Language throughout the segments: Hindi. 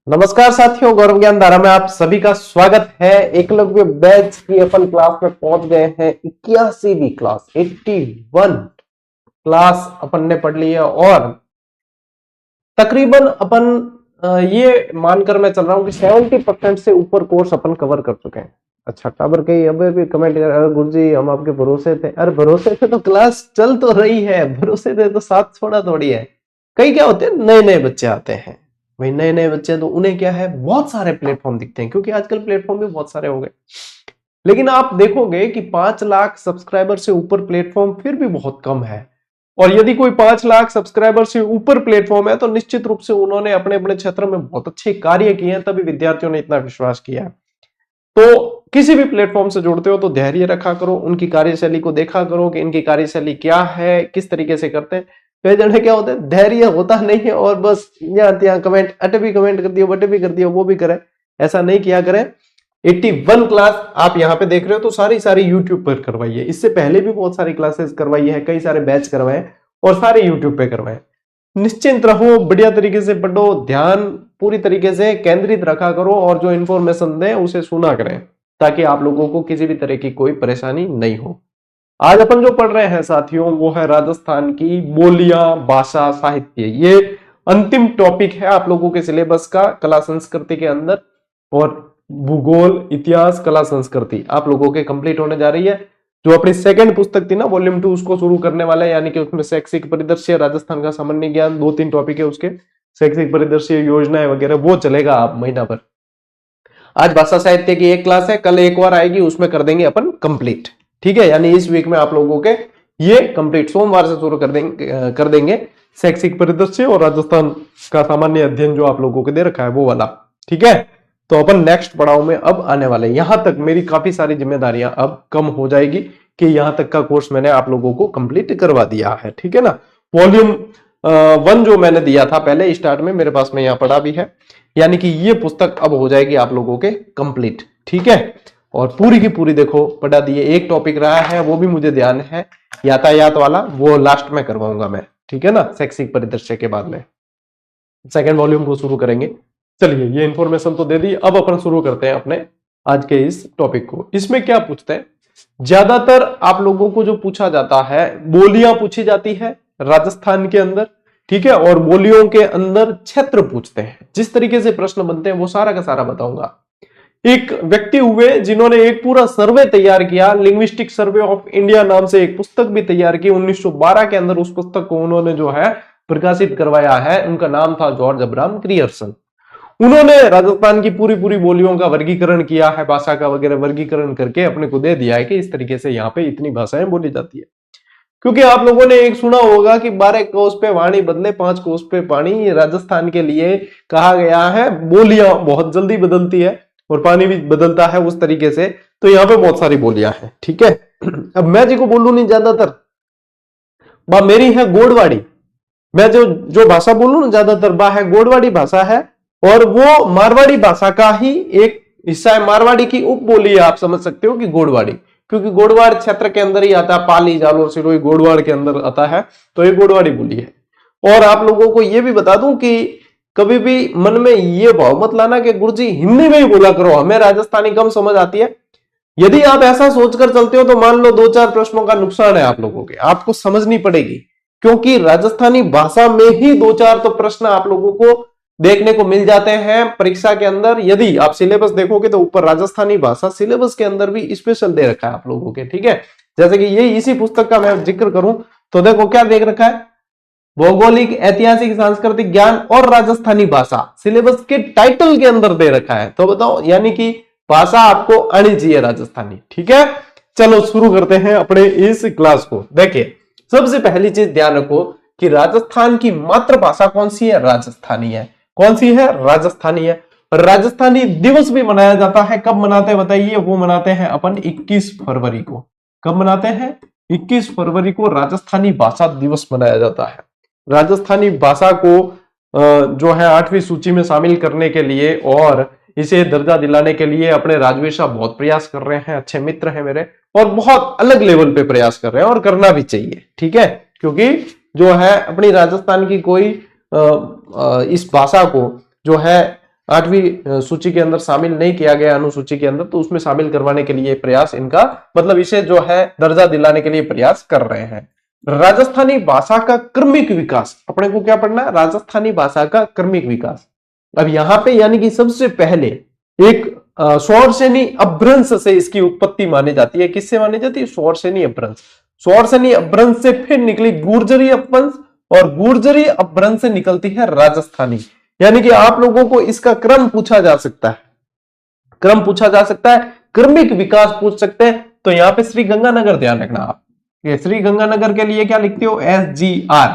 नमस्कार साथियों, गौरव ज्ञान धारा में आप सभी का स्वागत है। एकलव्य बैच की अपन क्लास में पहुंच गए हैं। 81वीं क्लास, 81 क्लास अपन ने पढ़ ली है और तकरीबन अपन ये मानकर मैं चल रहा हूं कि 70% से ऊपर कोर्स अपन कवर कर चुके हैं। अच्छा, टाबर कहीं अभी भी कमेंट कर, अरे गुरुजी हम आपके भरोसे थे। अरे भरोसे थे तो क्लास चल तो रही है, भरोसे थे तो साथ छोड़ा थोड़ी है। कई क्या होते हैं, नए नए बच्चे आते हैं भाई, नए नए बच्चे तो उन्हें क्या है, बहुत सारे प्लेटफॉर्म दिखते हैं क्योंकि आजकल प्लेटफॉर्म भी बहुत सारे हो गए। लेकिन आप देखोगे कि 5 लाख सब्सक्राइबर से ऊपर प्लेटफॉर्म फिर भी बहुत कम है। और यदि कोई 5 लाख सब्सक्राइबर से ऊपर प्लेटफॉर्म है तो निश्चित रूप से उन्होंने अपने अपने क्षेत्र में बहुत अच्छे कार्य किए हैं, तभी विद्यार्थियों ने इतना विश्वास किया है। तो किसी भी प्लेटफॉर्म से जुड़ते हो तो धैर्य रखा करो, उनकी कार्यशैली को देखा करो कि इनकी कार्यशैली क्या है, किस तरीके से करते हैं। कई जने क्या होते हैं, धैर्य होता नहीं है और बस यहाँ कमेंट अटे भी कमेंट कर दियो, बटे भी कर दियो, वो भी करे। ऐसा नहीं किया करें। 81 क्लास आप यहाँ पे देख रहे हो तो सारी यूट्यूब पर करवाई है। इससे पहले भी बहुत सारी क्लासेस करवाई है, कई सारे बैच करवाए और सारे यूट्यूब पे करवाए। निश्चिंत रहो, बढ़िया तरीके से पढ़ो, ध्यान पूरी तरीके से केंद्रित रखा करो और जो इंफॉर्मेशन दे उसे सुना करें ताकि आप लोगों को किसी भी तरह की कोई परेशानी नहीं हो। आज अपन जो पढ़ रहे हैं साथियों, वो है राजस्थान की बोलियां, भाषा, साहित्य। ये अंतिम टॉपिक है आप लोगों के सिलेबस का कला संस्कृति के अंदर। और भूगोल, इतिहास, कला संस्कृति आप लोगों के कंप्लीट होने जा रही है। जो अपनी सेकंड पुस्तक थी ना, वॉल्यूम 2, उसको शुरू करने वाला है, यानी कि उसमें शैक्षिक परिदृश्य, राजस्थान का सामान्य ज्ञान, 2-3 टॉपिक है उसके, शैक्षिक परिदृश्य, योजनाएं वगैरह, वो चलेगा आप महीना भर। आज भाषा साहित्य की एक क्लास है, कल एक और आएगी, उसमें कर देंगे अपन कंप्लीट। ठीक है, यानी इस वीक में आप लोगों के ये कंप्लीट सोमवार से शुरू कर देंगे शैक्षिक परिदृश्य और राजस्थान का सामान्य अध्ययन जो आप लोगों को दे रखा है वो वाला। ठीक है, तो अपन नेक्स्ट पड़ाव में अब आने वाले। यहां तक मेरी काफी सारी जिम्मेदारियां अब कम हो जाएगी कि यहां तक का कोर्स मैंने आप लोगों को कंप्लीट करवा दिया है। ठीक है ना। वॉल्यूम 1 जो मैंने दिया था पहले स्टार्ट में, मेरे पास में यहाँ पड़ा भी है, यानी कि ये पुस्तक अब हो जाएगी आप लोगों के कंप्लीट। ठीक है, और पूरी की पूरी देखो पढ़ा दिए। एक टॉपिक रहा है, वो भी मुझे ध्यान है, यातायात वाला, वो लास्ट में करवाऊंगा मैं। ठीक है ना, शैक्षिक परिदृश्य के बाद में सेकेंड वॉल्यूम को शुरू करेंगे। चलिए, ये इंफॉर्मेशन तो दे दी, अब अपन शुरू करते हैं अपने आज के इस टॉपिक को। इसमें क्या पूछते हैं, ज्यादातर आप लोगों को जो पूछा जाता है, बोलियां पूछी जाती है राजस्थान के अंदर। ठीक है, और बोलियों के अंदर क्षेत्र पूछते हैं। जिस तरीके से प्रश्न बनते हैं वो सारा का सारा बताऊंगा। एक व्यक्ति हुए जिन्होंने एक पूरा सर्वे तैयार किया, लिंग्विस्टिक सर्वे ऑफ इंडिया नाम से एक पुस्तक भी तैयार की 1912 के अंदर। उस पुस्तक को उन्होंने जो है प्रकाशित करवाया है, उनका नाम था जॉर्ज अब्राहम ग्रियर्सन। उन्होंने राजस्थान की पूरी पूरी बोलियों का वर्गीकरण किया है, भाषा का वगैरह वर्गीकरण करके अपने को दे दिया है कि इस तरीके से यहाँ पे इतनी भाषाएं बोली जाती है। क्योंकि आप लोगों ने एक सुना होगा कि 12 कोस पे वाणी बदले 5 कोस पे पानी। ये राजस्थान के लिए कहा गया है। बोलियां बहुत जल्दी बदलती है और पानी भी बदलता है उस तरीके से। तो यहाँ पे बहुत सारी बोलियां हैं। ठीक है, अब मैं जी को बोलू नहीं, ज्यादातर मेरी है गोडवाड़ी। मैं जो भाषा बोलूं ना ज्यादातर बा है गोडवाड़ी भाषा है, और वो मारवाड़ी भाषा का ही एक हिस्सा है। मारवाड़ी की उपबोली है, आप समझ सकते हो कि गोडवाड़ी, क्योंकि गोडवाड़ क्षेत्र के अंदर ही आता है। पाली, जालोर, सिरोही गोडवाड़ के अंदर आता है, तो ये गोडवाड़ी बोली है। और आप लोगों को ये भी बता दूं कि कभी भी मन में ये भाव मत लाना कि गुरुजी हिंदी में ही बोला करो, हमें राजस्थानी कम समझ आती है। यदि आप ऐसा सोचकर चलते हो तो मान लो 2-4 प्रश्नों का नुकसान है आप लोगों के, आपको समझनी पड़ेगी। क्योंकि राजस्थानी भाषा में ही 2-4 तो प्रश्न आप लोगों को देखने को मिल जाते हैं परीक्षा के अंदर। यदि आप सिलेबस देखोगे तो ऊपर राजस्थानी भाषा सिलेबस के अंदर भी स्पेशल दे रखा है आप लोगों के। ठीक है, जैसे कि ये इसी पुस्तक का मैं जिक्र करूं तो देखो क्या देख रखा है, भौगोलिक, ऐतिहासिक, सांस्कृतिक ज्ञान और राजस्थानी भाषा सिलेबस के टाइटल के अंदर दे रखा है। तो बताओ, यानी कि भाषा आपको आनी चाहिए राजस्थानी। ठीक है, चलो शुरू करते हैं अपने इस क्लास को। देखिए, सबसे पहली चीज ध्यान रखो कि राजस्थान की मातृभाषा कौन सी है, राजस्थानी है। कौन सी है, राजस्थानी है। राजस्थानी दिवस भी मनाया जाता है। कब मनाते हैं बताइए, वो मनाते हैं अपन 21 फरवरी को। कब मनाते हैं, 21 फरवरी को राजस्थानी भाषा दिवस मनाया जाता है। राजस्थानी भाषा को जो है 8वीं सूची में शामिल करने के लिए और इसे दर्जा दिलाने के लिए अपने राजवीर साहब बहुत प्रयास कर रहे हैं। अच्छे मित्र हैं मेरे, और बहुत अलग लेवल पे प्रयास कर रहे हैं और करना भी चाहिए। ठीक है, क्योंकि जो है अपनी राजस्थान की कोई इस भाषा को जो है 8वीं सूची के अंदर शामिल नहीं किया गया, अनुसूची के अंदर, तो उसमें शामिल करवाने के लिए प्रयास इनका, मतलब इसे जो है दर्जा दिलाने के लिए प्रयास कर रहे हैं। राजस्थानी भाषा का क्रमिक विकास, अपने को क्या पढ़ना है, राजस्थानी भाषा का क्रमिक विकास। अब यहां पे यानी कि सबसे पहले एक स्वरसेनी अपभ्रंश से इसकी उत्पत्ति मानी जाती है। किससे मानी जाती है, स्वरसेनी अपभ्रंश। स्वरसेनी अपभ्रंश से फिर निकली गुर्जरी अपभ्रंश, और गुर्जरी अपभ्रंश से निकलती है राजस्थानी। यानी कि आप लोगों को इसका क्रम पूछा जा सकता है, क्रम पूछा जा सकता है, क्रमिक विकास पूछ सकते हैं। तो यहां पे श्री गंगानगर ध्यान रखना आप, श्री गंगानगर के लिए क्या लिखते हो, SGR,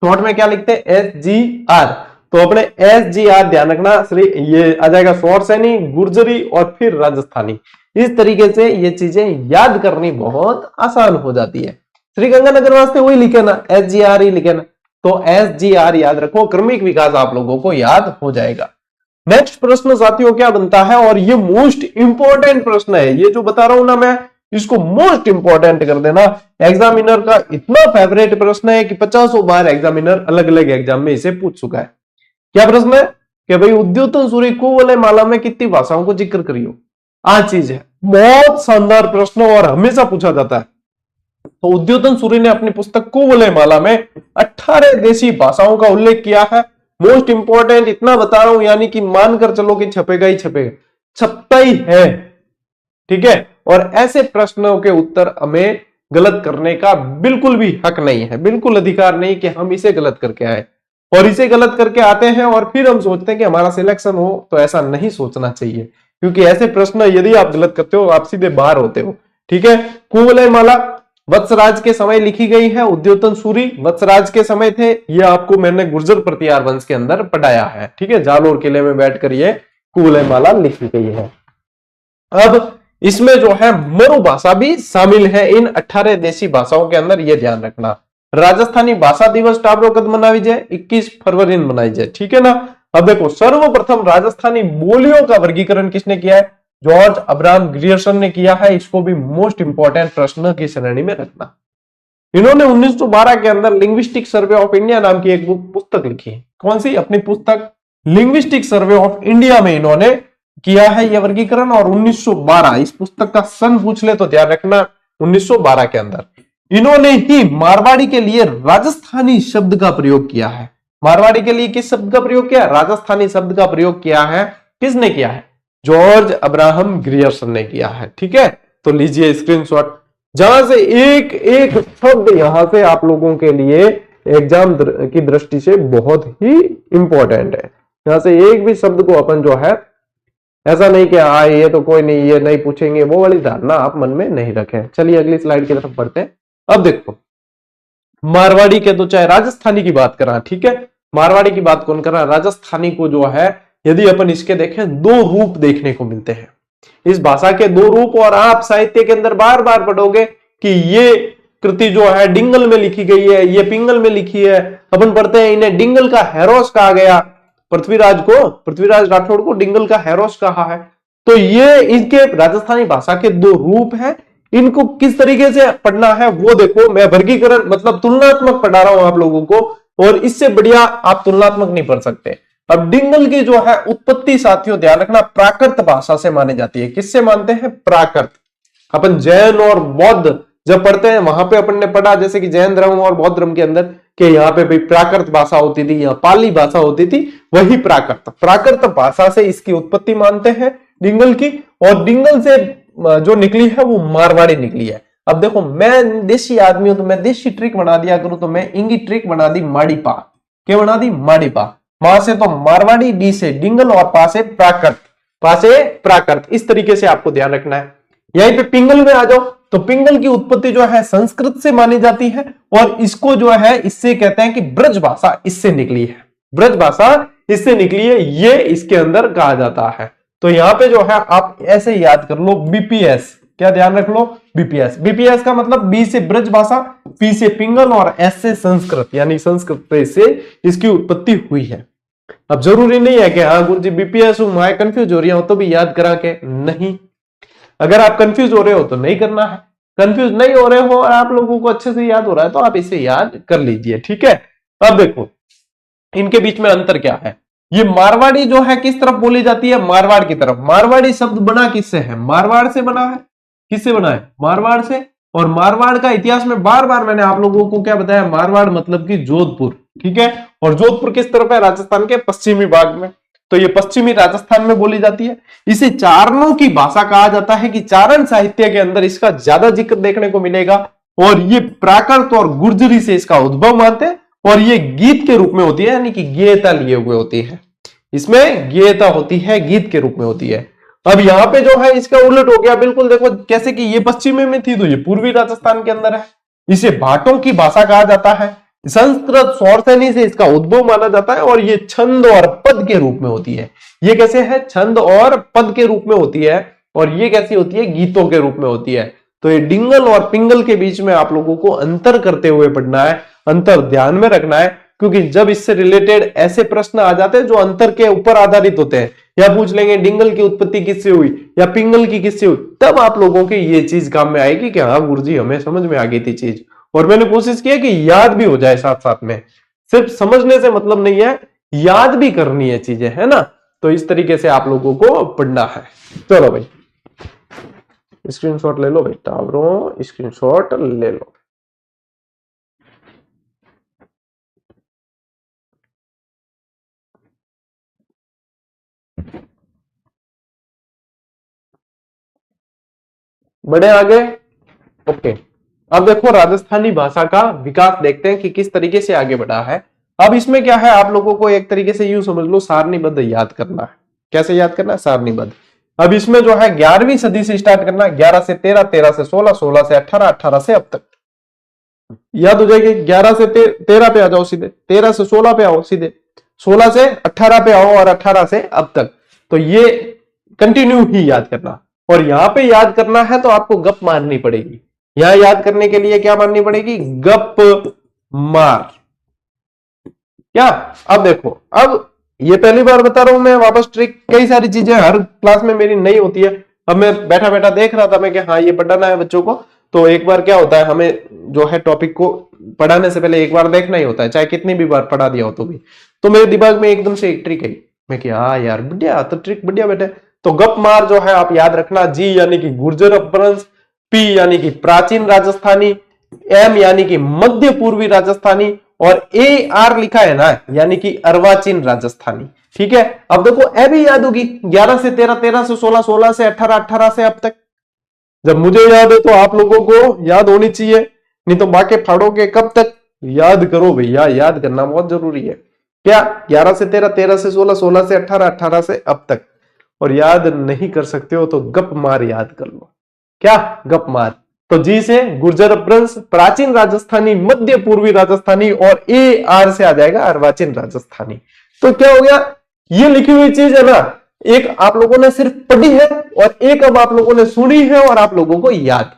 शॉर्ट में क्या लिखते हैं, SGR। तो अपने SGR ध्यान रखना, श्री ये आ जाएगा स्वरसेनी, गुर्जरी और फिर राजस्थानी। इस तरीके से ये चीजें याद करनी बहुत आसान हो जाती है। श्री गंगानगर वास्ते वही लिखे ना, SGR ही लिखे ना, तो SGR याद रखो, क्रमिक विकास आप लोगों को याद हो जाएगा। नेक्स्ट प्रश्न साथियों क्या बनता है, और ये मोस्ट इंपॉर्टेंट प्रश्न है, ये जो बता रहा हूं ना मैं, इसको मोस्ट इंपॉर्टेंट कर देना। एग्जामिनर का इतना फेवरेट प्रश्न है कि 50 बार एग्जामिनर अलग अलग एग्जाम में इसे पूछ चुका है। क्या प्रश्न है कि भाई उद्योतन सूरी कुवलय माला में कितनी भाषाओं को जिक्र करियो, आज चीज है, बहुत शानदार प्रश्न और हमेशा पूछा जाता है। तो उद्योतन सूरी ने अपनी पुस्तक कुवलय माला में 18 देशी भाषाओं का उल्लेख किया है। मोस्ट इंपॉर्टेंट इतना बता रहा हूं, यानी कि मानकर चलो कि छपेगा ही छपेगा, छपता ही है, ठीक है। और ऐसे प्रश्नों के उत्तर हमें गलत करने का बिल्कुल भी हक नहीं है, बिल्कुल अधिकार नहीं कि हम इसे गलत करके आए, और इसे गलत करके आते हैं और फिर हम सोचते हैं कि हमारा सिलेक्शन हो। तो ऐसा नहीं सोचना चाहिए, क्योंकि ऐसे प्रश्न यदि आप गलत करते हो आप सीधे बाहर होते हो, ठीक है। कुवलय माला वत्सराज के समय लिखी गई है। उद्योतन सूरी वत्सराज के समय थे, ये आपको मैंने गुर्जर प्रतिहार वंश के अंदर पढ़ाया है, ठीक है। जालोर किले में बैठकर ये कुवलय माला लिखी गई है। अब इसमें जो है मरु भाषा भी शामिल है इन 18 देशी भाषाओं के अंदर, ये ध्यान रखना। राजस्थानी भाषा दिवस टाबरो कद मनावी जाए, 21 फरवरी मनाई जाए, ठीक है ना। अब देखो, सर्वप्रथम राजस्थानी बोलियों का वर्गीकरण किसने किया है, जॉर्ज अब्राहम ग्रियर्सन ने किया है। इसको भी मोस्ट इंपॉर्टेंट प्रश्न की श्रेणी में रखना। इन्होंने 1912 के अंदर लिंग्विस्टिक सर्वे ऑफ इंडिया नाम की एक पुस्तक लिखी है। कौन सी, अपनी पुस्तक लिंग्विस्टिक सर्वे ऑफ इंडिया में इन्होंने किया है यह वर्गीकरण। और 1912, इस पुस्तक का सन पूछ ले तो ध्यान रखना, 1912 के अंदर इन्होंने ही मारवाड़ी के लिए राजस्थानी शब्द का प्रयोग किया है। मारवाड़ी के लिए किस शब्द का प्रयोग किया, राजस्थानी शब्द का प्रयोग किया है। किसने किया है, जॉर्ज अब्राहम ग्रियर्सन ने किया है, ठीक है। तो लीजिए स्क्रीनशॉट, जहां से एक एक शब्द यहां से आप लोगों के लिए एग्जाम की दृष्टि से बहुत ही इंपॉर्टेंट है। यहां से एक भी शब्द को अपन जो है, ऐसा नहीं कि हाँ ये तो कोई नहीं, ये नहीं पूछेंगे, वो वाली धारणा आप मन में नहीं रखें। चलिए अगली स्लाइड की तरफ बढ़ते हैं। अब देखो, मारवाड़ी के तो चाहे राजस्थानी की बात करा, ठीक है, मारवाड़ी की बात कौन कर रहा है, राजस्थानी को जो है यदि अपन इसके देखें, दो रूप देखने को मिलते हैं इस भाषा के, दो रूप। और आप साहित्य के अंदर बार बार पढ़ोगे कि ये कृति जो है डिंगल में लिखी गई है, ये पिंगल में लिखी है। अपन पढ़ते हैं इन्हें डिंगल का हेरोस कहा गया, पृथ्वीराज राठौड़ को डिंगल का हेरोस कहा है। तो ये इनके राजस्थानी भाषा के दो रूप हैं। इनको किस तरीके से पढ़ना है वो देखो, मैं वर्गीकरण मतलब तुलनात्मक पढ़ा रहा हूं आप लोगों को, और इससे बढ़िया आप तुलनात्मक नहीं पढ़ सकते। अब डिंगल की जो है उत्पत्ति साथियों ध्यान रखना, प्राकृत भाषा से मानी जाती है। किससे मानते हैं, प्राकृत। अपन जैन और बौद्ध जब पढ़ते हैं वहां पे अपन ने पढ़ा, जैसे कि जैन धर्म और बौद्ध धर्म के अंदर, कि यहाँ पे भी प्राकृत भाषा होती थी, यहाँ पाली भाषा होती थी, वही प्राकृत भाषा से इसकी उत्पत्ति मानते हैं डिंगल की। और डिंगल से जो निकली है वो मारवाड़ी निकली है। अब देखो, मैं देशी आदमी हूं तो मैं देशी ट्रिक बना दिया करूं, तो मैं इंगी ट्रिक बना दी माड़ीपा। क्या बना दी, माड़ीपा। मां से तो मारवाड़ी, डी से डिंगल और पा से प्राकृत। इस तरीके से आपको ध्यान रखना है। यहीं पे पिंगल में आ जाओ, तो पिंगल की उत्पत्ति जो है संस्कृत से मानी जाती है, और इसको जो है इससे कहते हैं कि ब्रज भाषा इससे निकली है, ब्रज भाषा इससे निकली है, ये इसके अंदर कहा जाता है। तो यहां पे जो है आप ऐसे याद कर लो, बीपीएस, क्या ध्यान रख लो, बीपीएस का मतलब बी से ब्रज भाषा, पी से पिंगल और एस से संस्कृत, यानी संस्कृत से इसकी उत्पत्ति हुई है। अब जरूरी नहीं है कि हाँ गुरु जी बीपीएस हूं, मैं कंफ्यूज हो रही हूं तो भी याद करा के नहीं। अगर आप कंफ्यूज हो रहे हो तो नहीं करना है, कंफ्यूज नहीं हो रहे हो और आप लोगों को अच्छे से याद हो रहा है तो आप इसे याद कर लीजिए, ठीक है। अब देखो इनके बीच में अंतर क्या है। ये मारवाड़ी जो है किस तरफ बोली जाती है, मारवाड़ की तरफ। मारवाड़ी शब्द बना किससे है, मारवाड़ से बना है। किससे बना है, मारवाड़ से। और मारवाड़ का इतिहास में बार बार मैंने आप लोगों को क्या बताया, मारवाड़ मतलब कि जोधपुर, ठीक है। और जोधपुर किस तरफ है, राजस्थान के पश्चिमी भाग में। तो ये पश्चिमी राजस्थान में बोली जाती है। इसे चारणों की भाषा कहा जाता है कि चारण साहित्य के अंदर इसका ज्यादा जिक्र देखने को मिलेगा। और ये प्राकृत और गुर्जरी से इसका उद्भव मानते हैं। और ये गीत के रूप में होती है, यानी कि गेयता लिए हुए होती है। इसमें गेयता होती है, गीत के रूप में होती है। अब यहां पे जो है इसका उलट हो गया बिल्कुल। देखो कैसे कि ये पश्चिमी में थी तो ये पूर्वी राजस्थान के अंदर है। इसे भाटों की भाषा कहा जाता है। संस्कृत सौरसेनी से इसका उद्भव माना जाता है। और ये छंद और पद के रूप में होती है। ये कैसे है, छंद और पद के रूप में होती है। और ये कैसी होती है, गीतों के रूप में होती है। तो ये डिंगल और पिंगल के बीच में आप लोगों को अंतर करते हुए पढ़ना है, अंतर ध्यान में रखना है। क्योंकि जब इससे रिलेटेड ऐसे प्रश्न आ जाते हैं जो अंतर के ऊपर आधारित होते हैं, या पूछ लेंगे डिंगल की उत्पत्ति किससे हुई या पिंगल की किससे हुई, तब आप लोगों के ये चीज काम में आएगी कि हाँ गुरुजी हमें समझ में आ गई थी चीज। और मैंने कोशिश की है कि याद भी हो जाए साथ साथ में, सिर्फ समझने से मतलब नहीं है, याद भी करनी है चीजें, है ना। तो इस तरीके से आप लोगों को पढ़ना है। चलो भाई स्क्रीनशॉट ले लो भाई, टावरों स्क्रीनशॉट ले लो। बड़े आगे, ओके। अब देखो राजस्थानी भाषा का विकास देखते हैं कि किस तरीके से आगे बढ़ा है। अब इसमें क्या है, आप लोगों को एक तरीके से यूं समझ लो सारणीबद्ध याद करना है। कैसे याद करना है, सारणीबद्ध। अब इसमें जो है 11वीं सदी से स्टार्ट करना है, 11 से 13, 13 से 16, 16 से 18, 18 से अब तक याद हो जाएगी। 11 से 13 पे आ जाओ सीधे, 13 से 16 पे आओ सीधे, 16 से 18 पे आओ और 18 से अब तक। तो ये कंटिन्यू ही याद करना। और यहां पे याद करना है तो आपको गप मारनी पड़ेगी। यहां याद करने के लिए क्या मारनी पड़ेगी, गप मार। क्या, अब देखो, अब ये पहली बार बता रहा हूं मैं वापस ट्रिक। कई सारी चीजें हर क्लास में मेरी नहीं होती है। अब मैं बैठा बैठा देख रहा था मैं कि हाँ ये पढ़ाना है बच्चों को। तो एक बार क्या होता है, हमें जो है टॉपिक को पढ़ाने से पहले एक बार देखना ही होता है, चाहे कितनी भी बार पढ़ा दिया हो तो भी। तो मेरे दिमाग में एकदम से एक ट्रिक आई, मैं कि हाँ यार बढ़िया, तो ट्रिक बढ़िया बेटे। तो गप मार जो है आप याद रखना, जी यानी कि गुर्जर अपभ्रंश, पी यानी कि प्राचीन राजस्थानी, एम यानी कि मध्य पूर्वी राजस्थानी, और ए आर लिखा है ना यानी कि अर्वाचीन राजस्थानी। ठीक है, अब देखो ए भी याद होगी, 11 से 13, 13 से 16, 16 से 18, 18 से अब तक। जब मुझे याद है तो आप लोगों को याद होनी चाहिए, नहीं तो बाके फाड़ोगे कब तक। याद करो भैया, याद करना बहुत जरूरी है। क्या, 11 से 13, 13 से 16, 16 से 18, 18 से अब तक। और याद नहीं कर सकते हो तो गप मार याद कर लो। क्या, गप मार। तो जी से गुर्जर अपभ्रंश, प्राचीन राजस्थानी, मध्य पूर्वी राजस्थानी, और ए आर से आ जाएगा अर्वाचीन राजस्थानी। तो क्या हो गया, ये लिखी हुई चीज है ना, एक आप लोगों ने सिर्फ पढ़ी है और एक अब आप लोगों ने सुनी है और आप लोगों को याद।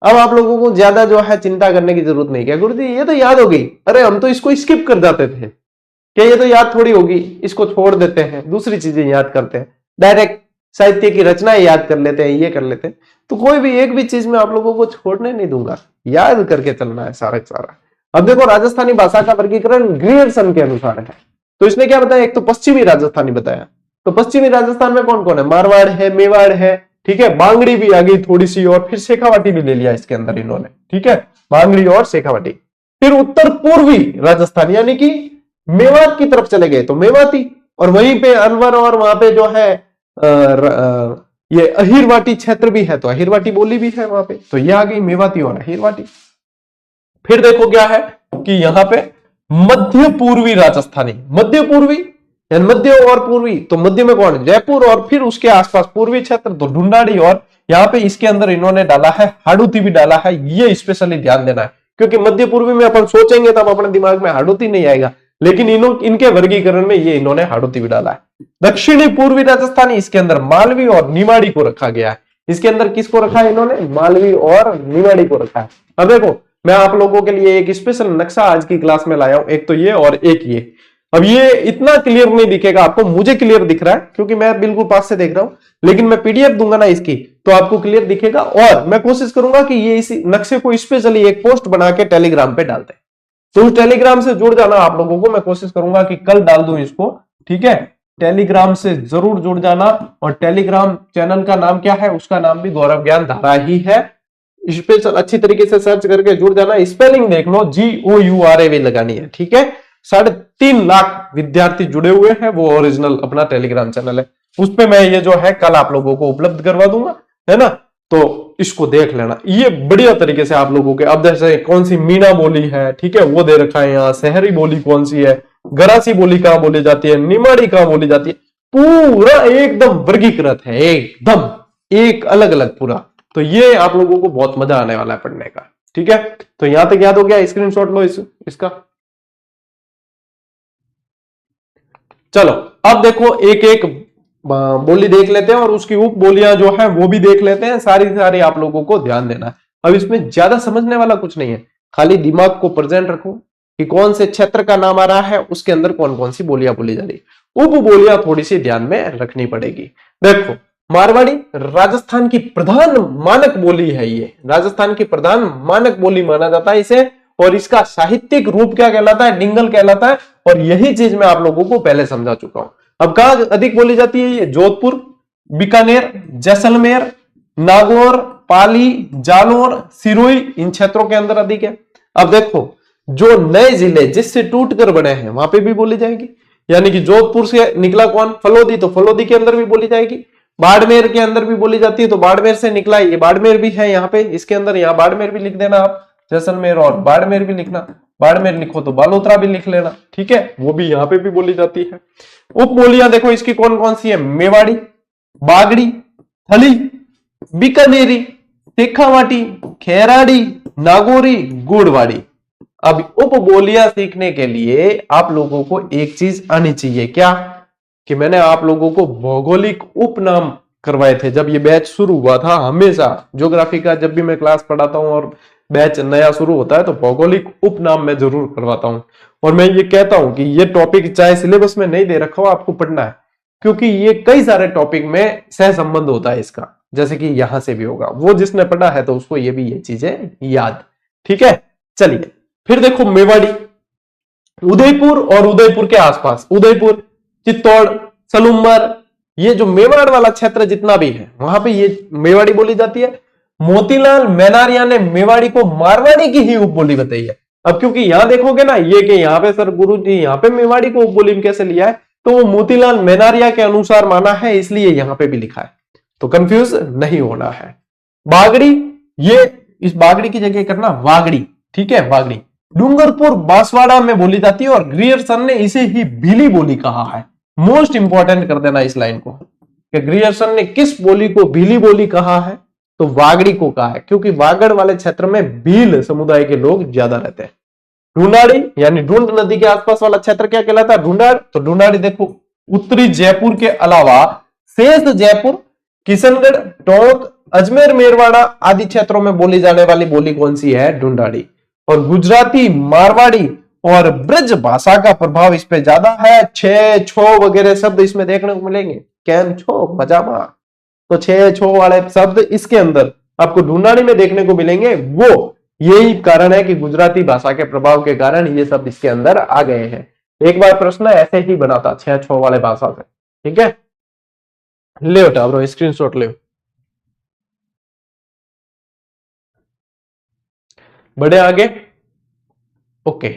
अब आप लोगों को ज्यादा जो है चिंता करने की जरूरत नहीं। क्या गुरुजी ये तो याद हो गई, अरे हम तो इसको स्किप कर जाते थे, क्या ये तो याद थोड़ी होगी, इसको छोड़ देते हैं, दूसरी चीजें याद करते हैं, डायरेक्ट साहित्य की रचनाएं याद कर लेते हैं, ये कर लेते हैं। तो कोई भी एक भी चीज में आप लोगों को छोड़ने नहीं दूंगा, याद करके चलना है सारा सारा। अब देखो राजस्थानी भाषा का वर्गीकरण ग्रियर्सन के अनुसार है। तो इसने क्या बताया, एक तो पश्चिमी राजस्थानी बताया। तो पश्चिमी राजस्थान में कौन कौन है, मारवाड़ है, मेवाड़ है, ठीक है, बांगड़ी भी आ गई थोड़ी सी, और फिर शेखावाटी भी ले लिया इसके अंदर इन्होंने, ठीक है, बांगड़ी और शेखावाटी। फिर उत्तर पूर्वी राजस्थान यानी कि मेवात की तरफ चले गए तो मेवाती, और वहीं पे अलवर और वहां पे जो है ये अहिरवाटी क्षेत्र भी है, तो अहिरवाटी बोली भी है वहां पे, तो ये आ गई मेवाती और अहिरवाटी। फिर देखो क्या है कि यहां पे मध्य पूर्वी राजस्थानी, मध्य पूर्वी यानी मध्य और पूर्वी, तो मध्य में कौन है, जयपुर, और फिर उसके आसपास पूर्वी क्षेत्र तो ढूंढाड़ी, और यहाँ पे इसके अंदर इन्होंने डाला है हाड़ौती भी डाला है। ये स्पेशली ध्यान देना है, क्योंकि मध्य पूर्वी में अपन सोचेंगे तब अपने दिमाग में हाड़ौती नहीं आएगा, लेकिन इनके वर्गीकरण में ये इन्होंने हाड़ौती भी डाला है। दक्षिणी पूर्वी राजस्थानी, इसके अंदर मालवी और निमाड़ी को रखा गया है। इसके अंदर किसको रखा है इन्होंने, मालवी और निमाड़ी को रखा है। अब देखो मैं आप लोगों के लिए एक स्पेशल नक्शा आज की क्लास में लाया हूं, एक तो ये और एक ये। अब ये इतना क्लियर नहीं दिखेगा आपको, मुझे क्लियर दिख रहा है क्योंकि मैं बिल्कुल पास से देख रहा हूं, लेकिन मैं पीडीएफ दूंगा ना इसकी तो आपको क्लियर दिखेगा। और मैं कोशिश करूंगा कि ये इस नक्शे को स्पेशली एक पोस्ट बना के टेलीग्राम पे डालते हैं, तो उस टेलीग्राम से जुड़ जाना आप लोगों को। मैं कोशिश करूंगा कि कल डाल दूं इसको, ठीक है, टेलीग्राम से जरूर जुड़ जाना। और टेलीग्राम चैनल का नाम क्या है, उसका नाम भी गौरव ज्ञान धारा ही है। इस पे अच्छी तरीके से सर्च करके जुड़ जाना। स्पेलिंग देख लो, GOURAV लगानी है, ठीक है। 3.5 लाख विद्यार्थी जुड़े हुए हैं, वो ओरिजिनल अपना टेलीग्राम चैनल है। उस पे मैं ये जो है कल आप लोगों को उपलब्ध करवा दूंगा, है ना। तो इसको देख लेना, ये बढ़िया तरीके से आप लोगों के, अब जैसे कौन सी मीना बोली है, ठीक है, वो दे रखा है यहाँ। शहरी बोली कौन सी है, गरासी बोली कहां बोली जाती है, निमाड़ी कहां बोली जाती है, पूरा एकदम वर्गीकृत है, एकदम एक अलग अलग पूरा। तो ये आप लोगों को बहुत मजा आने वाला है पढ़ने का, ठीक है। तो यहां तक याद हो गया, स्क्रीनशॉट लो इसका। चलो अब देखो एक एक बोली देख लेते हैं और उसकी उप बोलियां जो है वो भी देख लेते हैं। सारी आप लोगों को ध्यान देना है। अब इसमें ज्यादा समझने वाला कुछ नहीं है, खाली दिमाग को प्रेजेंट रखो कि कौन से क्षेत्र का नाम आ रहा है, उसके अंदर कौन कौन सी बोलियां बोली जा रही। उप बोलियां थोड़ी सी ध्यान में रखनी पड़ेगी। देखो मारवाड़ी राजस्थान की प्रधान मानक बोली है, ये राजस्थान की प्रधान मानक बोली माना जाता है इसे। और इसका साहित्यिक रूप क्या कहलाता है, डिंगल कहलाता है। और यही चीज मैं आप लोगों को पहले समझा चुका हूं। अब कहां अधिक बोली जाती है ये, जोधपुर, बीकानेर, जैसलमेर, नागौर, पाली, जालोर, सिरोही, इन क्षेत्रों के अंदर अधिक है। अब देखो जो नए जिले जिससे टूटकर बने हैं वहां पे भी बोली जाएगी। यानी कि जोधपुर से निकला कौन, फलोदी, तो फलोदी के अंदर भी बोली जाएगी। बाड़मेर के अंदर भी बोली जाती है, तो बाड़मेर से निकला, ये बाड़मेर भी है यहाँ पे इसके अंदर, यहाँ बाड़मेर भी लिख देना आप, जैसलमेर और बाड़मेर भी लिखना। बाड़मेर लिखो तो बालोतरा भी लिख लेना, ठीक है, वो भी यहाँ पे भी बोली जाती है। उप बोलियां देखो इसकी कौन कौन सी है, मेवाड़ी, बागड़ी, थली, बीकानेरी, शेखावाटी, खेराड़ी, नागौरी, गुड़वाड़ी। अब उप बोलियां सीखने के लिए आप लोगों को एक चीज आनी चाहिए, क्या, कि मैंने आप लोगों को भौगोलिक उपनाम करवाए थे जब ये बैच शुरू हुआ था। हमेशा ज्योग्राफी का जब भी मैं क्लास पढ़ाता हूं और बैच नया शुरू होता है तो भौगोलिक उपनाम मैं जरूर करवाता हूं। और मैं ये कहता हूं कि ये टॉपिक चाहे सिलेबस में नहीं दे रखा हो, आपको पढ़ना है, क्योंकि ये कई सारे टॉपिक में सह संबंध होता है इसका। जैसे कि यहां से भी होगा, वो जिसने पढ़ा है तो उसको ये भी ये चीजें याद, ठीक है। चलिए फिर देखो मेवाड़ी, उदयपुर और उदयपुर के आसपास, उदयपुर, चित्तौड़, सलूम्बर, ये जो मेवाड़ वाला क्षेत्र जितना भी है वहां पे ये मेवाड़ी बोली जाती है। मोतीलाल मेनारिया ने मेवाड़ी को मारवाड़ी की ही उपबोली बताई है। अब क्योंकि यहां देखोगे ना ये कि यहाँ पे सर गुरु जी यहाँ पे मेवाड़ी को उपबोली में कैसे लिया है, तो वो मोतीलाल मेनारिया के अनुसार माना है, इसलिए यहां पे भी लिखा है, तो कंफ्यूज नहीं होना है। बागड़ी, ये इस बागड़ी की जगह करना वागड़ी, ठीक है, बागड़ी डूंगरपुर बांसवाड़ा में बोली जाती है और ग्रियर्सन ने इसे ही भीली बोली कहा है। मोस्ट इंपॉर्टेंट कर देना इस लाइन को कि ग्रियर्सन ने किस बोली को भीली बोली कहा है, तो वागड़ी को कहा है, क्योंकि वागड़ वाले क्षेत्र में भील समुदाय के लोग ज्यादा रहते हैं। ढूंढाड़ी यानी ढूंढ नदी के आसपास वाला क्षेत्र क्या कहलाता है, ढूंढाड़, तो ढूंढाड़ी देखो उत्तरी जयपुर के अलावा शेष जयपुर, किशनगढ़, टोंक, अजमेर, मेरवाड़ा आदि क्षेत्रों में बोली जाने वाली बोली कौन सी है, ढूंढाड़ी। और गुजराती, मारवाड़ी और ब्रज भाषा का प्रभाव इस पे ज्यादा है। छे, छो वगैरह शब्द इसमें देखने को मिलेंगे, कैम छो, मजामा, तो छे छो वाले शब्द इसके अंदर आपको ढूंढाड़ी में देखने को मिलेंगे। वो यही कारण है कि गुजराती भाषा के प्रभाव के कारण ये शब्द इसके अंदर आ गए हैं। एक बार प्रश्न ऐसे ही बना था छह छो वाले भाषा से, ठीक है। ले उठा ब्रो, स्क्रीनशॉट ले, बड़े आगे, ओके।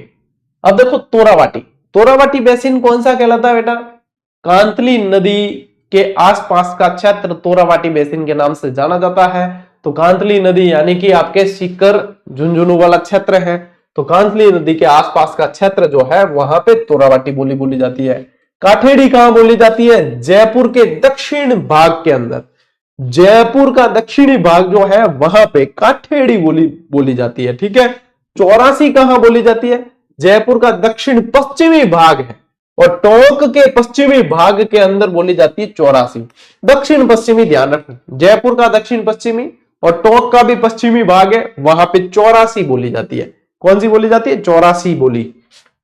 अब देखो तोरावाटी, तोरावाटी बेसिन कौन सा कहलाता है बेटा, कांतली नदी के आसपास का क्षेत्र तोरावाटी बेसिन के नाम से जाना जाता है। तो कांतली नदी यानी कि आपके सीकर झुंझुनू वाला क्षेत्र है, तो कांतली नदी के आसपास का क्षेत्र जो है वहां पे तोरावाटी बोली बोली जाती है। काठेड़ी कहां बोली जाती है, जयपुर के दक्षिण भाग के अंदर, जयपुर का दक्षिणी भाग जो है वहां पे काठेड़ी बोली बोली जाती है, ठीक है। चौरासी कहां बोली जाती है, जयपुर का दक्षिण पश्चिमी भाग है और टोंक के पश्चिमी भाग के अंदर बोली जाती है चौरासी। दक्षिण पश्चिमी ध्यान रखना, जयपुर का दक्षिण पश्चिमी और टोंक का भी पश्चिमी भाग है, वहां पे चौरासी बोली जाती है। कौन सी बोली जाती है, चौरासी बोली।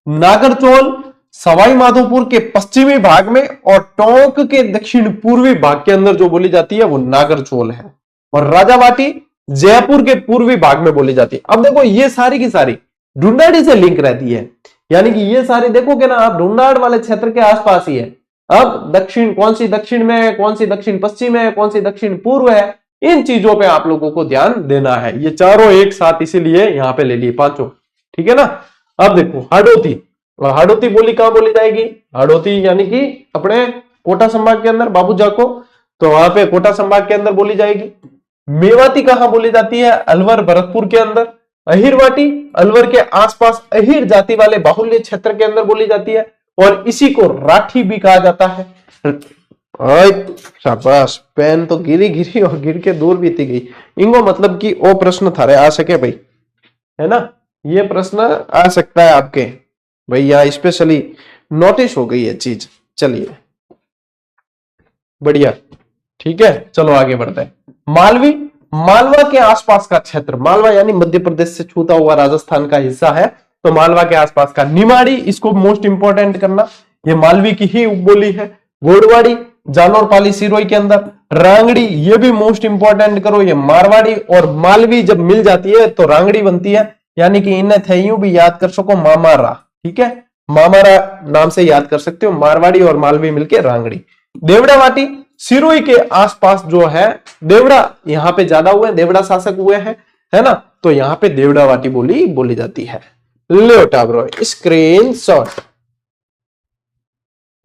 नागरचौल सवाई माधोपुर के पश्चिमी भाग में और टोंक के दक्षिण पूर्वी भाग के अंदर जो बोली जाती है वो नागरचौल है। और राजावाटी जयपुर के पूर्वी भाग में बोली जाती है। अब देखो ये सारी की सारी ढूंढाड़ी से लिंक रहती है, यानी कि ये सारी देखोगे ना आप, ढूंढाड़ वाले क्षेत्र के आसपास ही है। अब दक्षिण, कौन सी दक्षिण में है, कौन सी दक्षिण पश्चिम है, कौन सी दक्षिण पूर्व है, इन चीजों पे आप लोगों को ध्यान देना है। ये चारों एक साथ इसीलिए यहां पे ले लिए पांचों, ठीक है ना। अब देखो हाड़ौती, हाड़ौती बोली कहां बोली जाएगी, हाड़ौती यानी कि अपने कोटा संभाग के अंदर, बाबू जाको, तो वहां पे कोटा संभाग के अंदर बोली जाएगी। मेवाती कहां बोली जाती है, अलवर भरतपुर के अंदर। अहिरवाटी अलवर के आसपास अहिर जाति वाले बाहुल्य क्षेत्र के अंदर बोली जाती है, और इसी को राठी भी कहा जाता है। शाबाश, पेन तो गिरी गिरी और गिर के दूर बीती गई। इंगो मतलब कि ओ प्रश्न थारे आ सके भाई, है ना, ये प्रश्न आ सकता है आपके भाई, यहाँ स्पेशली नोटिस हो गई है चीज। चलिए बढ़िया, ठीक है, चलो आगे बढ़ते हैं। मालवी, मालवा के आसपास का क्षेत्र, मालवा यानी मध्य प्रदेश से छूता हुआ राजस्थान का हिस्सा है, तो मालवा के आसपास का। निमाड़ी, इसको मोस्ट इंपोर्टेंट करना, ये मालवी की ही उपबोली है। गोडवाड़ी जालौर पाली सिरोही के अंदर। रांगड़ी, ये भी मोस्ट इंपोर्टेंट करो, ये मारवाड़ी और मालवी जब मिल जाती है तो रांगड़ी बनती है, यानी कि इन्हें थे यूं भी याद कर सको मामारा, ठीक है, मामारा नाम से याद कर सकते हो, मारवाड़ी और मालवी मिलके रांगड़ी। देवड़ावाटी सिरोही के आसपास जो है, देवड़ा यहां पे ज्यादा हुए, देवड़ा शासक हुए हैं, है ना, तो यहां पे देवड़ावाटी बोली जाती है। लो टाब्रो स्क्रीनशॉट।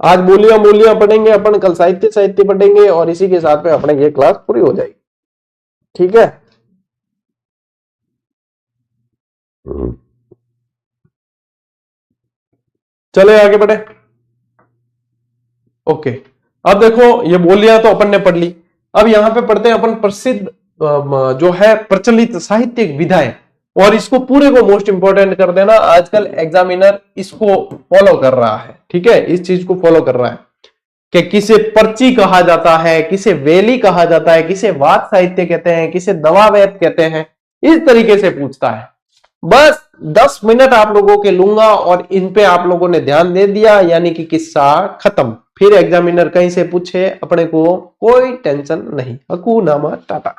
आज बोलियां पढ़ेंगे अपन, कल साहित्य पढ़ेंगे, और इसी के साथ में अपने ये क्लास पूरी हो जाएगी, ठीक है। चले आगे बढ़े। ओके, अब देखो ये बोलियां तो अपन ने पढ़ ली, अब यहां पे पढ़ते हैं अपन प्रसिद्ध जो है प्रचलित साहित्यिक विधाएं, और इसको पूरे को मोस्ट इंपोर्टेंट कर देना। आजकल एग्जामिनर इसको फॉलो कर रहा है, ठीक है, इस चीज को फॉलो कर रहा है कि किसे पर्ची कहा जाता है, किसे वेली कहा जाता है, किसे वाद साहित्य कहते हैं, किसे दवावेद कहते हैं, इस तरीके से पूछता है। बस 10 मिनट आप लोगों के लूंगा और इन पे आप लोगों ने ध्यान दे दिया, यानी कि किस्सा खत्म। फिर एग्जामिनर कहीं से पूछे, अपने को कोई टेंशन नहीं। हकूनामा टाटा।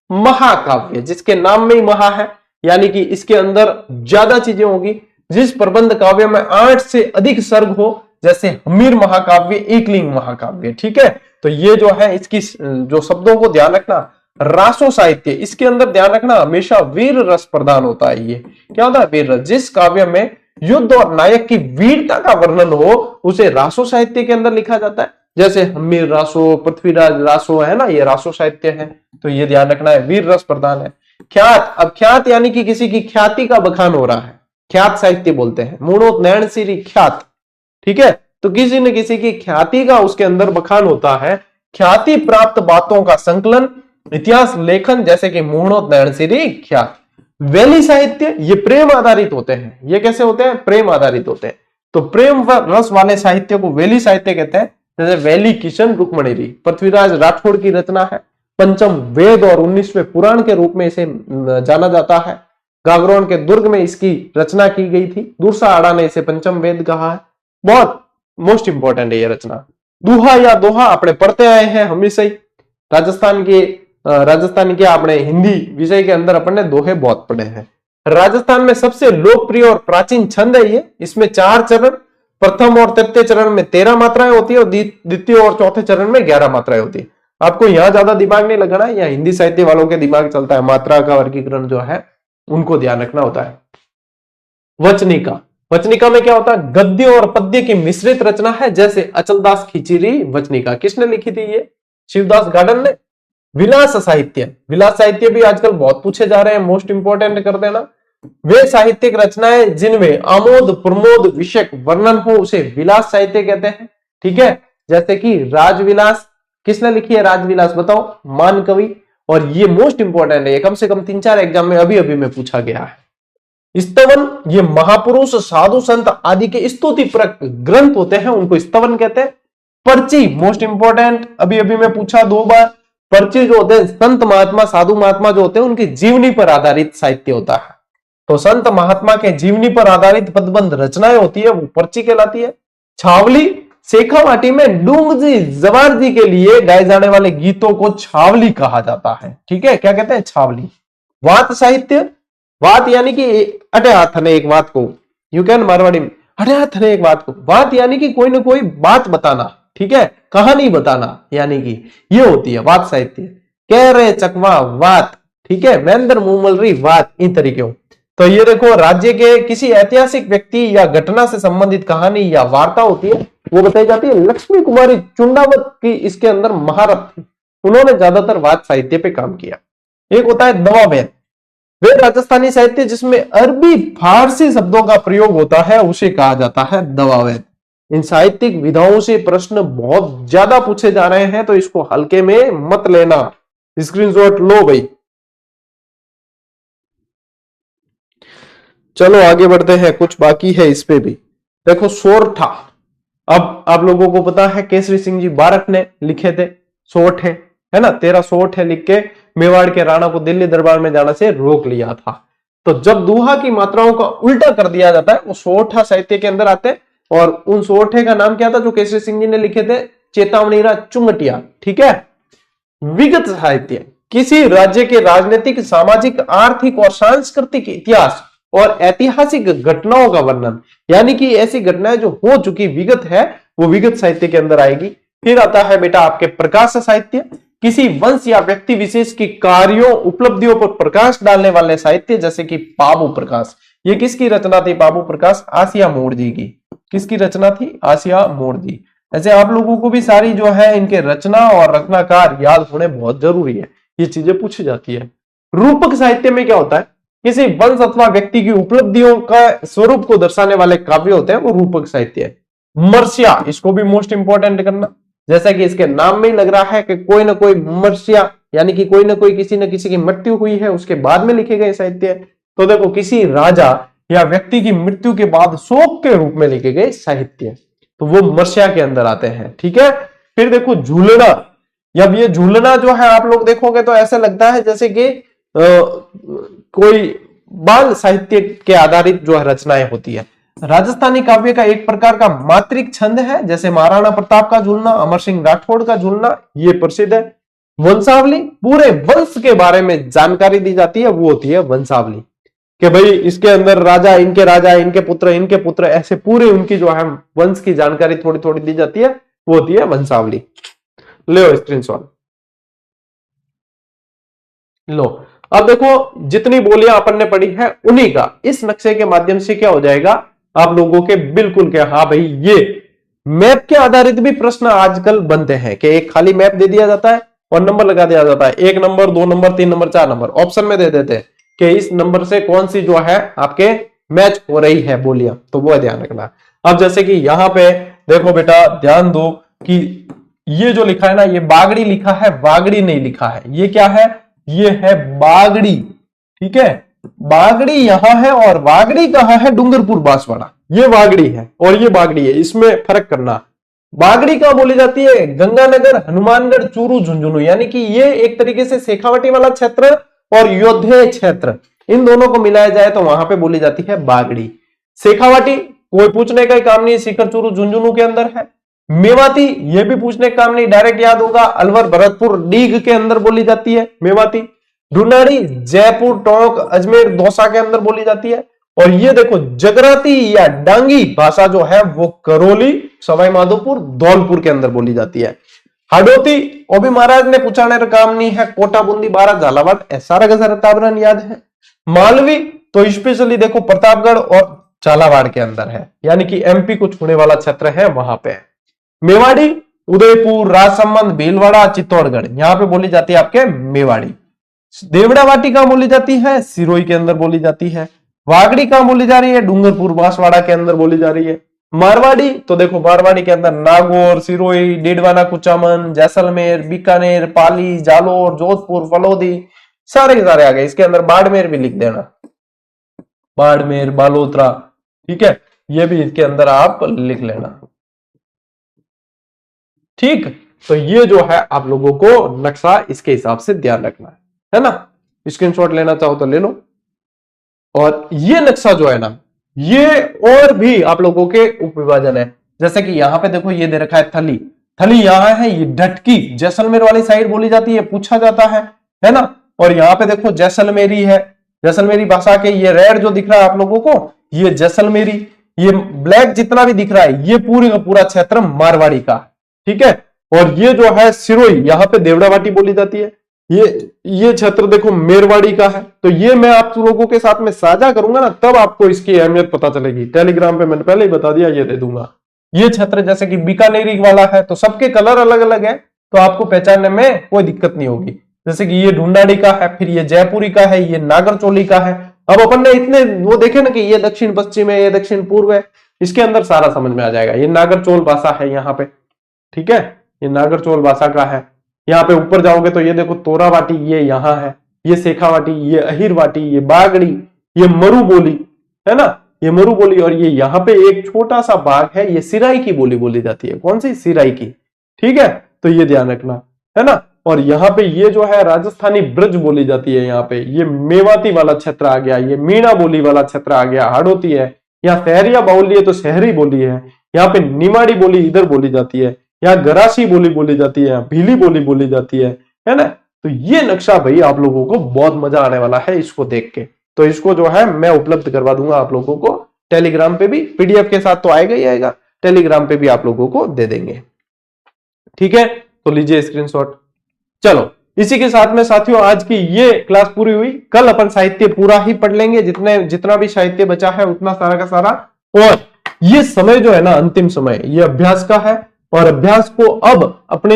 महाकाव्य, जिसके नाम में ही महा है, यानी कि इसके अंदर ज्यादा चीजें होगी। जिस प्रबंध काव्य में 8 से अधिक सर्ग हो, जैसे हमीर महाकाव्य, एकलिंग महाकाव्य, ठीक है, तो ये जो है इसकी जो शब्दों को ध्यान रखना। रासो साहित्य, इसके अंदर ध्यान रखना हमेशा वीर रस प्रधान होता है। ये क्या होता है, वीर रस। जिस काव्य में युद्ध और नायक की वीरता का वर्णन हो, उसे रासो साहित्य के अंदर लिखा जाता है। जैसे हमीर रासो, पृथ्वीराज रासो, है ना, ये रासो साहित्य है, तो ये ध्यान रखना है, वीर रस प्रधान है। ख्यात, अब ख्यात यानी कि किसी की ख्याति का बखान हो रहा है, ख्यात साहित्य बोलते हैं। मूणोत नैण सिरी ख्यात, ठीक है, तो किसी न किसी की ख्याति का उसके अंदर बखान होता है। ख्याति प्राप्त बातों का संकलन, इतिहास लेखन, जैसे कि मूणोत नैण सिरी ख्यात। वैली साहित्य, ये प्रेम आधारित होते हैं। ये कैसे होते हैं, प्रेम आधारित होते हैं, तो प्रेम व रस वाले साहित्य को वैली साहित्य कहते हैं। जैसे वैली किशन रुक्मणी, पृथ्वीराज राठौड़ की रचना है। पंचम वेद और 19वें पुराण के रूप में इसे जाना जाता है। गागरोन के दुर्ग में इसकी रचना की गई थी। दूरसा आड़ा ने इसे पंचम वेद कहा है। बहुत मोस्ट इंपॉर्टेंट है ये रचना। दुहा या दोहा अपने पढ़ते आए हैं हमेशा ही। राजस्थान के अपने हिंदी विषय के अंदर अपन ने दोहे बहुत पढ़े हैं। राजस्थान में सबसे लोकप्रिय और प्राचीन छंद है ये। इसमें 4 चरण, प्रथम और तृतीय चरण में 13 मात्राएं होती है, और द्वितीय और चौथे चरण में 11 मात्राएं होती है। आपको यहां ज्यादा दिमाग नहीं लगाना, यहाँ हिंदी साहित्य वालों के दिमाग चलता है, मात्रा का वर्गीकरण जो है उनको ध्यान रखना होता है। वचनिका, वचनिका में क्या होता है, गद्य और पद्य की मिश्रित रचना है। जैसे अचलदास खिचड़ी वचनिका, किसने लिखी थी ये, शिवदास गार्डन ने। विलास साहित्य, विलास साहित्य भी आजकल बहुत पूछे जा रहे हैं, मोस्ट इंपोर्टेंट कर देना। वे साहित्यिक रचनाएं जिनमें आमोद प्रमोद विषयक वर्णन हो, उसे विलास साहित्य कहते हैं, ठीक है। जैसे कि राजविलास, किसने लिखी है राजविलास, बताओ, मान कवि। और ये मोस्ट इंपोर्टेंट है, कम से कम 3-4 एग्जाम में अभी में पूछा गया है। स्तवन, ये महापुरुष साधु संत आदि के स्तुति परक ग्रंथ होते हैं, उनको स्तवन कहते हैं। पर्ची, मोस्ट इंपोर्टेंट, अभी में पूछा 2 बार। पर्ची जो होते हैं, संत महात्मा साधु महात्मा जो होते हैं, उनकी जीवनी पर आधारित साहित्य होता है। तो संत महात्मा के जीवनी पर आधारित पदबंध रचनाएं होती है, वो पर्ची कहलाती है। छावली, शेखावाटी में डूंग जी जवार जी के लिए गाए जाने वाले गीतों को छावली कहा जाता है, ठीक है, क्या कहते हैं, छावली। वात साहित्य, वात यानी कि अटे हाथ ने एक बात को, यू कैन मारवाड़ी में हटात हर एक बात को, बात यानी कि कोई ना कोई बात बताना, ठीक है, कहानी बताना, यानी कि ये होती है बात साहित्य। कह रहे चकवा बात, ठीक है, महेंद्र मुमलरी बात, इन तरीके हो। तो ये देखो राज्य के किसी ऐतिहासिक व्यक्ति या घटना से संबंधित कहानी या वार्ता होती है, वो बताई जाती है। लक्ष्मी कुमारी चुंडावत की इसके अंदर महारत थी, उन्होंने ज्यादातर वाद साहित्य पे काम किया। एक होता है दवा वेद, वे राजस्थानी साहित्य जिसमें अरबी फारसी शब्दों का प्रयोग होता है उसे कहा जाता है दवा वेद। इन साहित्यिक विधाओं से प्रश्न बहुत ज्यादा पूछे जा रहे हैं, तो इसको हल्के में मत लेना, स्क्रीनशॉट लो भाई। चलो आगे बढ़ते हैं, कुछ बाकी है इस पे भी। देखो सोरठा, अब आप लोगों को पता है केसरी सिंह जी बारक ने लिखे थे सोरठे, है ना, 13 सोरठे लिख के मेवाड़ के राणा को दिल्ली दरबार में जाने से रोक लिया था। तो जब दोहा की मात्राओं का उल्टा कर दिया जाता है वो सोरठा साहित्य के अंदर आते हैं, और उन सोरठे का नाम क्या था जो केसरी सिंह जी ने लिखे थे? चेतावनीरा चुंगटिया, ठीक है। विगत साहित्य किसी राज्य के राजनीतिक, सामाजिक, आर्थिक और सांस्कृतिक इतिहास और ऐतिहासिक घटनाओं का वर्णन, यानी कि ऐसी घटनाएं जो हो चुकी विगत है वो विगत साहित्य के अंदर आएगी। फिर आता है बेटा आपके प्रकाश साहित्य, किसी वंश या व्यक्ति विशेष की कार्यों, उपलब्धियों पर प्रकाश डालने वाले साहित्य, जैसे कि पाबू प्रकाश। ये किसकी रचना थी? पाबू प्रकाश आसिया मोड़ जी की। किसकी रचना थी? आसिया मोड़ जी। ऐसे आप लोगों को भी सारी जो है इनके रचना और रचनाकार याद होने बहुत जरूरी है, ये चीजें पूछी जाती है। रूपक साहित्य में क्या होता है? किसी वंश अथवा व्यक्ति की उपलब्धियों का स्वरूप को दर्शाने वाले काव्य होते हैं, वो रूपक साहित्य है। मर्सिया, इसको भी मोस्ट इंपॉर्टेंट करना, जैसा कि इसके नाम में ही लग रहा है कि कोई ना कोई मर्सिया, यानी कि कोई ना कोई किसी न किसी की मृत्यु हुई है उसके बाद में लिखे गए साहित्य। तो देखो किसी राजा या व्यक्ति की मृत्यु के बाद शोक के रूप में लिखे गए साहित्य, तो वो मर्सिया के अंदर आते हैं, ठीक है। फिर देखो झूलना, जब ये झूलना जो है आप लोग देखोगे तो ऐसा लगता है जैसे कि कोई बाल साहित्य के आधारित जो है रचनाएं होती है। राजस्थानी काव्य का एक प्रकार का मात्रिक छंद है, जैसे महाराणा प्रताप का झूलना, अमर सिंह राठौड़ का झूलना, ये प्रसिद्ध है। वंशावली, पूरे वंश के बारे में जानकारी दी जाती है, वो होती है वंशावली, कि भाई इसके अंदर राजा, इनके पुत्र, ऐसे पूरे उनकी जो है वंश की जानकारी थोड़ी थोड़ी दी जाती है, वो होती है वंशावली। लो स्क्रीनशॉट लो। अब देखो जितनी बोलियां अपन ने पढ़ी है उन्हीं का इस नक्शे के माध्यम से क्या हो जाएगा आप लोगों के बिल्कुल क्या, हाँ भाई ये मैप के आधारित भी प्रश्न आजकल बनते हैं कि एक खाली मैप दे दिया जाता है और नंबर लगा दिया जाता है, 1 number 2 number 3 number 4 number option में दे देते हैं कि इस नंबर से कौन सी जो है आपके मैच हो रही है बोलियां, तो वो ध्यान रखना। अब जैसे कि यहां पे देखो बेटा ध्यान दो कि ये जो लिखा है ना, ये बागड़ी लिखा है, वागड़ी नहीं लिखा है। ये क्या है? ये है बागड़ी, ठीक है। बागड़ी यहां है और वागड़ी कहां है? डूंगरपुर बांसवाड़ा, ये वागड़ी है और ये बागड़ी है, इसमें फर्क करना। बागड़ी कहां बोली जाती है? गंगानगर, हनुमानगढ़, चूरू, झुंझुनू, यानी कि ये एक तरीके से शेखावाटी वाला क्षेत्र और योद्धे क्षेत्र, इन दोनों को मिलाया जाए तो वहां पे बोली जाती है बागड़ी। शेखावाटी कोई पूछने का ही काम नहीं, सीकर, चूरू, झुंझुनू के अंदर है। मेवाती ये भी पूछने का काम नहीं, डायरेक्ट याद होगा, अलवर, भरतपुर, डीग के अंदर बोली जाती है मेवाती। ढूंढाड़ी जयपुर, टोंक, अजमेर, दौसा के अंदर बोली जाती है। और ये देखो जगराती या डांगी भाषा जो है वो करौली, सवाई माधोपुर, धौलपुर के अंदर बोली जाती है। हाडोती वो भी महाराज ने पूछाने का काम नहीं है, कोटा, बूंदी, बारात, झालावाड़, सारा का सारा ताबरन याद है। मालवी तो स्पेशली देखो प्रतापगढ़ और झालावाड़ के अंदर है, यानी कि एमपी को छूने वाला क्षेत्र है वहां पे। मेवाड़ी उदयपुर, राजसमंद, भीलवाड़ा, चित्तौड़गढ़, यहां पे बोली जाती है आपके मेवाड़ी। देवड़ा वाटी कहां बोली जाती है? सिरोही के अंदर बोली जाती है। वागड़ी कहां बोली जा रही है? डूंगरपुर बांसवाड़ा के अंदर बोली जा रही है। मारवाड़ी तो देखो मारवाड़ी के अंदर नागौर, सिरोही, डीडवाना, कुचामन, जैसलमेर, बीकानेर, पाली, जालोर, जोधपुर, फलोदी, सारे के सारे आ गए। इसके अंदर बाड़मेर भी लिख देना, बाड़मेर, बालोतरा, ठीक है, ये भी इसके अंदर आप लिख लेना, ठीक। तो ये जो है आप लोगों को नक्शा इसके हिसाब से ध्यान रखना है ना। स्क्रीनशॉट लेना चाहो तो ले लो। और ये नक्शा जो है ना, ये और भी आप लोगों के उप विभाजन है, जैसे कि यहां पे देखो ये दे रखा है थली, थली यहां है, ये ढटकी जैसलमेर वाली साइड बोली जाती है, पूछा जाता है ना। और यहाँ पे देखो जैसलमेरी है, जैसलमेरी भाषा के ये रेड जो दिख रहा है आप लोगों को, ये जैसलमेरी, ये ब्लैक जितना भी दिख रहा है ये पूरी का पूरा क्षेत्र मारवाड़ी का, ठीक है। और ये जो है सिरोही, यहाँ पे देवड़ावाटी बोली जाती है। ये क्षेत्र देखो मेरवाड़ी का है। तो ये मैं आप लोगों के साथ में साझा करूंगा ना, तब आपको इसकी अहमियत पता चलेगी। टेलीग्राम पे मैंने पहले ही बता दिया, ये दे दूंगा। ये क्षेत्र जैसे कि बीकानेरी वाला है, तो सबके कलर अलग अलग है, तो आपको पहचानने में कोई दिक्कत नहीं होगी। जैसे कि ये ढूंढाड़ी का है, फिर ये जयपुरी का है, ये नागरचोली का है। अब अपन ने इतने वो देखे ना कि ये दक्षिण पश्चिम है, ये दक्षिण पूर्व है, इसके अंदर सारा समझ में आ जाएगा। ये नागरचोल भाषा है यहाँ पे, ठीक है, ये नागरचोल भाषा का है। यहाँ पे ऊपर जाओगे तो ये देखो तोरावाटी, ये यहाँ है, ये शेखावाटी, ये अहिरवाटी, ये बागड़ी, ये मरु बोली है ना, ये मरु बोली। और ये यहाँ पे एक छोटा सा बाग है, ये सिराई की बोली बोली जाती है। कौन सी? सिराई की, ठीक है। तो ये ध्यान रखना है ना। और यहाँ पे ये जो है राजस्थानी ब्रज बोली जाती है। यहाँ पे ये मेवाती वाला क्षेत्र आ गया, ये मीणा बोली वाला क्षेत्र आ गया, हाड़ोती है। यहाँ शहरिया बोली है तो शहरी बोली है। यहाँ पे निमाड़ी बोली इधर बोली जाती है। यहाँ गरासी बोली बोली जाती है, भीली बोली बोली जाती है ना। तो ये नक्शा भाई आप लोगों को बहुत मजा आने वाला है इसको देख के। तो इसको जो है मैं उपलब्ध करवा दूंगा आप लोगों को टेलीग्राम पे भी, पीडीएफ के साथ तो आएगा ही आएगा, टेलीग्राम पे भी आप लोगों को दे देंगे, ठीक है। तो लीजिए स्क्रीनशॉट। चलो इसी के साथ में साथियों आज की ये क्लास पूरी हुई। कल अपन साहित्य पूरा ही पढ़ लेंगे, जितना भी साहित्य बचा है उतना सारा का सारा। और ये समय जो है ना, अंतिम समय ये अभ्यास का है। और अभ्यास को अब अपने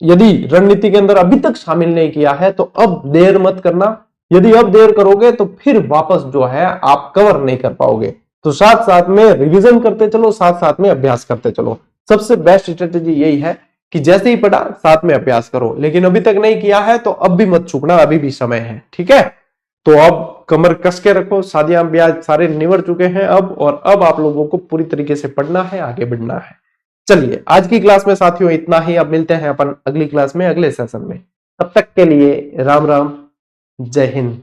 यदि रणनीति के अंदर अभी तक शामिल नहीं किया है तो अब देर मत करना। यदि अब देर करोगे तो फिर वापस जो है आप कवर नहीं कर पाओगे। तो साथ साथ में रिवीजन करते चलो, साथ साथ में अभ्यास करते चलो। सबसे बेस्ट स्ट्रेटेजी यही है कि जैसे ही पढ़ा साथ में अभ्यास करो। लेकिन अभी तक नहीं किया है तो अब भी मत चूकना, अभी भी समय है, ठीक है। तो अब कमर कस के रखो, शादियां ब्याह सारे निवर चुके हैं अब, और अब आप लोगों को पूरी तरीके से पढ़ना है, आगे बढ़ना है। चलिए आज की क्लास में साथियों इतना ही। अब मिलते हैं अपन अगली क्लास में, अगले सेशन में। तब तक के लिए राम राम, जय हिंद।